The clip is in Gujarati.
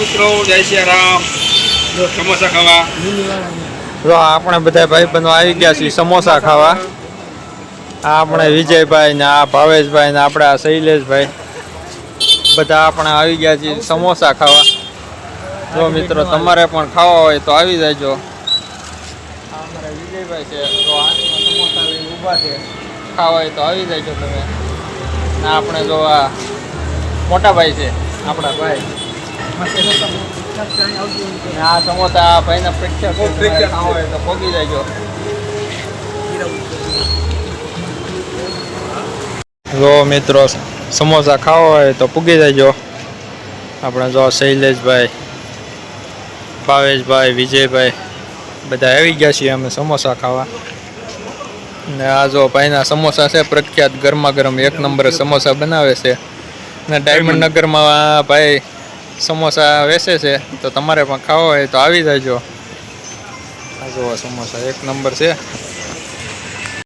મિત્રો જય શ્રી રામ સમોસા ખાવા જો આપણે બધા ભાઈબંધો આવી ગયા છીએ સમોસા ખાવા. આ આપણે વિજયભાઈ ને આ ભાવેશભાઈ ને આપણે આ શૈલેષભાઈ બધા આપણે આવી ગયા છીએ સમોસા ખાવા. જો મિત્રો તમારે પણ ખાવા હોય તો આવી જાયજો. આ અમારા વિજયભાઈ છે તો હાથમાં સમોસા લઈને ઊભા છે. ખાવા હોય તો આવી જાયજો તમે. ના આપણે જો આ મોટા ભાઈ છે આપણા ભાઈ. આ સમોસા ભાઈના પ્રખ્યાત ખાવા હોય તો પોગી જાયજો. જો મિત્રો સમોસા ખાવા હોય તો પૂગી જાયજો. આપણે જો શૈલેષભાઈ, ભાવેશભાઈ, વિજયભાઈ બધા આવી ગયા છીએ અમે સમોસા ખાવા. ને આ જો ભાઈના સમોસા છે પ્રખ્યાત, ગરમા ગરમ એક નંબર સમોસા બનાવે છે. ને ડાયમંડ નગરમાં ભાઈ સમોસા વેચે છે તો તમારે પણ ખાવા હોય તો આવી જાયજો. આ જો સમોસા એક નંબર છે.